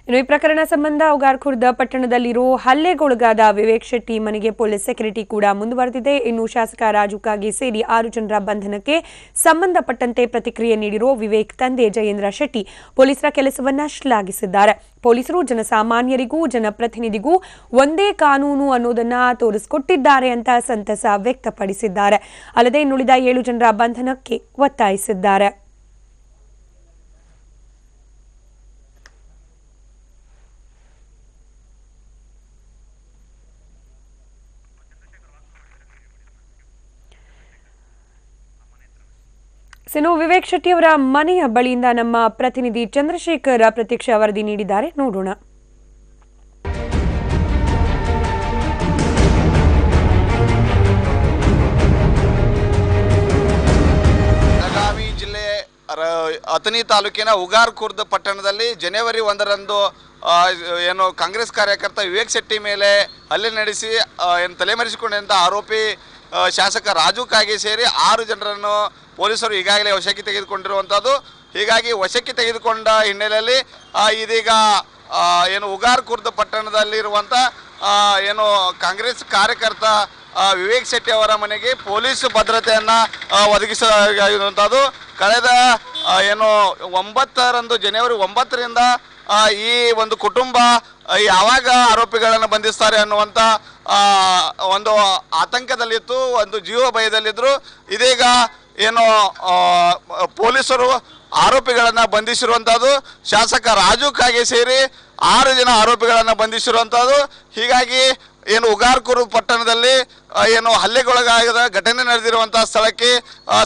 ಇನ್ನು ಈ ಪ್ರಕರಣ ಸಂಬಂಧ ಉಗಾರ್ಖುರ್ದ ಪಟ್ಟಣದಲ್ಲಿರೋ ಹಲ್ಲೆಗೊಳಗಾದ ವಿವೇಕ್ ಶೆಟ್ಟಿ ಮನೆಗೆ ಪೊಲೀಸ್ ಸೆಕ್ಯೂರಿಟಿ ಕೂಡ ಮುಂದುವರೆದಿದೆ. ಇನ್ನು ಶಾಸಕ ರಾಜು ಕಾಗೆ ಸೇರಿ 6 ಜನರ ಬಂಧನಕ್ಕೆ ಸಂಬಂಧಪಟ್ಟಂತೆ ಪ್ರತಿಕ್ರಿಯೆ ನೀಡಿರೋ ವಿವೇಕ್ ತಂದೆ ಜಯೇಂದ್ರ ಶೆಟ್ಟಿ ಪೊಲೀಸರ ಕೆಲಸವನ್ನ ಶ್ಲಾಘಿಸಿದ್ದಾರೆ. ಪೊಲೀಸರು ಜನಸಾಮಾನ್ಯರಿಗೂ ಜನಪ್ರತಿನಿಧಿಗೂ ಒಂದೇ ಕಾನೂನು ಅನ್ನೋದನ್ನ ತೋರಿಸಿಕೊಟ್ಟಿದ್ದಾರೆ ಅಂತ ಸಂತಸ ವ್ಯಕ್ತಪಡಿಸಿದ್ದಾರೆ. ಅಲ್ಲದೆ ಇನ್ನುಳಿದ 7 ಜನರ ಬಂಧನಕ್ಕೆ ಒತ್ತಾಯಿಸಿದ್ದಾರೆ. ವಿವೇಕ್ ಶೆಟ್ಟಿ ಅವರ ಮನೆಯ ಬಳಿಯಿಂದ ನಮ್ಮ ಪ್ರತಿನಿಧಿ ಚಂದ್ರಶೇಖರ್ ಪ್ರತ್ಯಕ್ಷ ವರದಿ ನೀಡಿದ್ದಾರೆ, ನೋಡೋಣ. ಬೆಳಗಾವಿ ಜಿಲ್ಲೆ ಅಥಣಿ ತಾಲೂಕಿನ ಉಗಾರ್ಖುರ್ದ್ ಪಟ್ಟಣದಲ್ಲಿ ಜನವರಿ 1ರಂದು ಏನು ಕಾಂಗ್ರೆಸ್ ಕಾರ್ಯಕರ್ತ ವಿವೇಕ್ ಶೆಟ್ಟಿ ಮೇಲೆ ಹಲ್ಲೆ ನಡೆಸಿ ತಲೆಮರೆಸಿಕೊಂಡಂತ ಆರೋಪಿ ಶಾಸಕ ರಾಜು ಕಾಗೆ ಸೇರಿ 6 ಜನರನ್ನು ಪೊಲೀಸರು ಈಗಾಗಲೇ ವಶಕ್ಕೆ ತೆಗೆದುಕೊಂಡಿರುವಂಥದ್ದು. ಹೀಗಾಗಿ ವಶಕ್ಕೆ ತೆಗೆದುಕೊಂಡ ಹಿನ್ನೆಲೆಯಲ್ಲಿ ಇದೀಗ ಏನು ಉಗಾರ್ಖುರ್ದ್ ಪಟ್ಟಣದಲ್ಲಿರುವಂಥ ಏನು ಕಾಂಗ್ರೆಸ್ ಕಾರ್ಯಕರ್ತ ವಿವೇಕ್ ಶೆಟ್ಟಿ ಅವರ ಮನೆಗೆ ಪೊಲೀಸ್ ಭದ್ರತೆಯನ್ನು ಒದಗಿಸುವಂಥದ್ದು. ಕಳೆದ ಏನು 9ರಂದು ಜನವರಿ 9ರಿಂದ ಈ ಒಂದು ಕುಟುಂಬ ಯಾವಾಗ ಆರೋಪಿಗಳನ್ನು ಬಂಧಿಸ್ತಾರೆ ಅನ್ನುವಂಥ ಒಂದು ಆತಂಕದಲ್ಲಿತ್ತು, ಒಂದು ಜೀವ ಭಯದಲ್ಲಿದ್ದರು. ಇದೀಗ ಏನು ಪೊಲೀಸರು ಆರೋಪಿಗಳನ್ನು ಬಂಧಿಸಿರುವಂಥದ್ದು. ಶಾಸಕ ರಾಜು ಕಾಗೆ ಸೇರಿ 6 ಜನ ಆರೋಪಿಗಳನ್ನು ಬಂಧಿಸಿರುವಂಥದ್ದು. ಹೀಗಾಗಿ ಏನು ಉಗಾರ್ಖುರ್ದ್ ಪಟ್ಟಣದಲ್ಲಿ ಏನು ಹಲ್ಲೆಗೊಳಗಾದ ಘಟನೆ ನಡೆದಿರುವಂಥ ಸ್ಥಳಕ್ಕೆ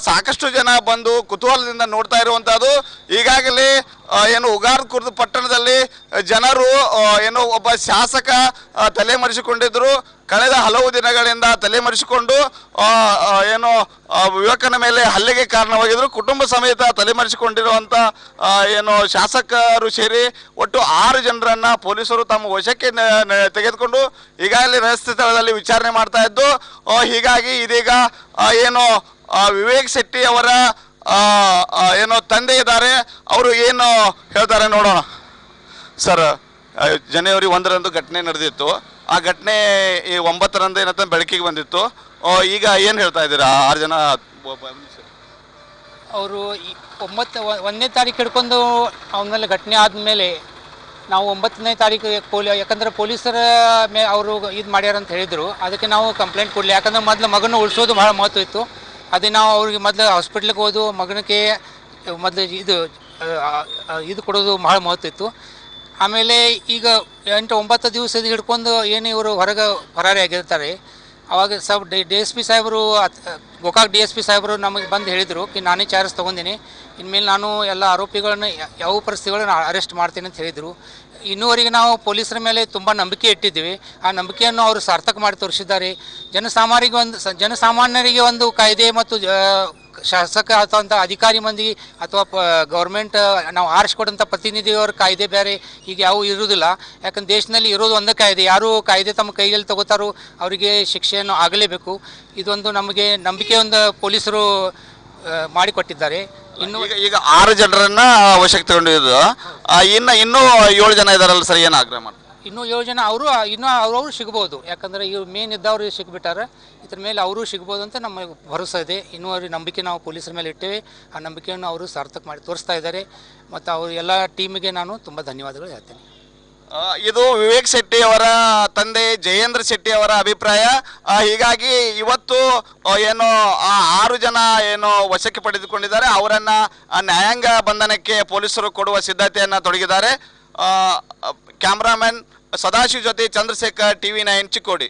ಸಾಕಷ್ಟು ಜನ ಬಂದು ಕುತೂಹಲದಿಂದ ನೋಡ್ತಾ ಇರುವಂಥದ್ದು. ಈಗಾಗಲೇ ಏನು ಉಗಾರ್ಖುರ್ದ್ ಪಟ್ಟಣದಲ್ಲಿ ಜನರು ಏನು ಒಬ್ಬ ಶಾಸಕ ತಲೆಮರೆಸಿಕೊಂಡಿದ್ದರು. ಕಳೆದ ಹಲವು ದಿನಗಳಿಂದ ತಲೆಮರೆಸಿಕೊಂಡು ಏನು ವಿವೇಕನ ಮೇಲೆ ಹಲ್ಲೆಗೆ ಕಾರಣವಾಗಿದ್ದರು. ಕುಟುಂಬ ಸಮೇತ ತಲೆಮರೆಸಿಕೊಂಡಿರುವಂಥ ಏನು ಶಾಸಕರು ಸೇರಿ ಒಟ್ಟು 6 ಜನರನ್ನು ಪೊಲೀಸರು ತಮ್ಮ ವಶಕ್ಕೆ ತೆಗೆದುಕೊಂಡು ಈಗಾಗಲೇ ರಸ್ತೆ ಸ್ಥಳದಲ್ಲಿ ವಿಚಾರಣೆ ಮಾಡ್ತಾ ಇದ್ದು. ಹೀಗಾಗಿ ಇದೀಗ ಏನು ವಿವೇಕ್ ಶೆಟ್ಟಿ ಅವರ ಏನು ತಂದೆ ಇದ್ದಾರೆ, ಅವರು ಏನು ಹೇಳ್ತಾರೆ ನೋಡೋಣ. ಸರ್, ಜನವರಿ 1ರಂದು ಘಟನೆ ನಡೆದಿತ್ತು. ಆ ಘಟನೆ ಈ 9ರಂದು ಏನಂತ ಬೆಳಕಿಗೆ ಬಂದಿತ್ತು. ಈಗ ಏನು ಹೇಳ್ತಾ ಇದ್ದೀರಾ? 6 ಜನ ಅವರು 1ನೇ ತಾರೀಕು ಹಿಡ್ಕೊಂಡು ಅವನ ಮೇಲೆ ಘಟನೆ ಆದಮೇಲೆ ನಾವು 9ನೇ ತಾರೀಕು ಯಾಕಂದರೆ ಪೊಲೀಸರ ಅವರು ಇದು ಮಾಡ್ಯಾರ ಅಂತ ಹೇಳಿದರು. ಅದಕ್ಕೆ ನಾವು ಕಂಪ್ಲೇಂಟ್ ಕೊಡಲಿ, ಯಾಕಂದ್ರೆ ಮೊದಲು ಮಗನ ಉಳಿಸೋದು ಭಾಳ ಮಹತ್ವ ಇತ್ತು. ಅದೇ ನಾವು ಅವ್ರಿಗೆ ಮೊದಲು ಹಾಸ್ಪಿಟ್ಲಿಗೆ ಹೋದು ಮಗನಿಗೆ ಮೊದಲು ಇದು ಕೊಡೋದು ಭಾಳ ಮಹತ್ವ ಇತ್ತು. ಆಮೇಲೆ ಈಗ 8-9 ದಿವಸದ ಹಿಡ್ಕೊಂಡು ಏನು ಇವರು ಹೊರಗೆ ಪರಾರಿ ಆಗಿರ್ತಾರೆ. ಅವಾಗ DSP ಸಾಹೇಬರು, ಗೋಕಾಕ್ DSP ಸಾಹೇಬರು ನಮಗೆ ಬಂದು ಹೇಳಿದರು ನಾನೇ ಚಾರ್ಜ್ ತೊಗೊಂಡಿನಿ, ಇನ್ಮೇಲೆ ನಾನು ಎಲ್ಲ ಆರೋಪಿಗಳನ್ನ ಯಾವ ಪರಿಸ್ಥಿತಿಗಳನ್ನ ಅರೆಸ್ಟ್ ಮಾಡ್ತೀನಿ ಅಂತ ಹೇಳಿದರು. ಇನ್ನೂವರೆಗೆ ನಾವು ಪೊಲೀಸರ ಮೇಲೆ ತುಂಬ ನಂಬಿಕೆ ಇಟ್ಟಿದ್ದೀವಿ. ಆ ನಂಬಿಕೆಯನ್ನು ಅವರು ಸಾರ್ಥಕ ಮಾಡಿ ತೋರಿಸಿದ್ದಾರೆ. ಜನಸಾಮಾನ್ಯರಿಗೆ ಒಂದು ಕಾಯ್ದೆ ಮತ್ತು ಶಾಸಕ ಅಥವಾ ಅಧಿಕಾರಿ ಮಂದಿ ಅಥವಾ ಗೌರ್ಮೆಂಟ್ ನಾವು ಆರಿಸ್ಕೊಡಂಥ ಪ್ರತಿನಿಧಿಯವರ ಕಾಯ್ದೆ ಬೇರೆ ಈಗ ಯಾವ ಇರುವುದಿಲ್ಲ. ಯಾಕಂದ್ರೆ ದೇಶದಲ್ಲಿ ಇರೋದು ಒಂದೇ ಕಾಯ್ದೆ. ಯಾರು ಕಾಯ್ದೆ ತಮ್ಮ ಕೈಯಲ್ಲಿ ತಗೋತಾರೋ ಅವರಿಗೆ ಶಿಕ್ಷೆಯನ್ನು ಆಗಲೇಬೇಕು. ಇದೊಂದು ನಮಗೆ ನಂಬಿಕೆಯೊಂದು ಪೊಲೀಸರು ಮಾಡಿಕೊಟ್ಟಿದ್ದಾರೆ. ಈಗ 6 ಜನರನ್ನ ವಶಕ್ಕೆ ತಗೊಂಡಿದ್ದು, ಇನ್ನೂ 7 ಜನ ಇದಾರಲ್ಲ ಸರ್, ಏನು ಆಗ್ರಹ ಮಾಡ್ತಾರೆ? ಇನ್ನೂ 7 ಜನ ಅವರು ಸಿಗ್ಬೋದು. ಯಾಕಂದರೆ ಇವ್ರು ಮೇನ್ ಇದ್ದವರು ಸಿಗ್ಬಿಟ್ಟಾರೆ. ಇದ್ರ ಮೇಲೆ ಅವರು ಸಿಗ್ಬೋದು ಅಂತ ನಮಗೆ ಭರವಸೆ ಇದೆ. ಇನ್ನೂ ಅವ್ರಿಗೆ ನಂಬಿಕೆ ನಾವು ಪೊಲೀಸರ ಮೇಲೆ ಇಟ್ಟೇವೆ. ಆ ನಂಬಿಕೆಯನ್ನು ಅವರು ಸಾರ್ಥಕ ಮಾಡಿ ತೋರಿಸ್ತಾ ಇದ್ದಾರೆ. ಮತ್ತು ಅವರು ಎಲ್ಲ ಟೀಮಿಗೆ ನಾನು ತುಂಬ ಧನ್ಯವಾದಗಳು ಹೇಳ್ತೇನೆ. ಇದು ವಿವೇಕ್ ಶೆಟ್ಟಿ ಅವರ ತಂದೆ ಜಯೇಂದ್ರ ಶೆಟ್ಟಿ ಅವರ ಅಭಿಪ್ರಾಯ. ಹೀಗಾಗಿ ಇವತ್ತು ಏನು 6 ಜನ ಏನು ವಶಕ್ಕೆ ಪಡೆದುಕೊಂಡಿದ್ದಾರೆ, ಅವರನ್ನ ನ್ಯಾಯಾಂಗ ಬಂಧನಕ್ಕೆ ಪೊಲೀಸರು ಕೊಡುವ ಸಿದ್ಧತೆಯನ್ನು ತೊಡಗಿದ್ದಾರೆ. ಕ್ಯಾಮ್ರಾಮನ್ ಸದಾಶಿವ್ ಜೊತೆ ಚಂದ್ರಶೇಖರ್, TV9 ಚಿಕ್ಕೋಡಿ.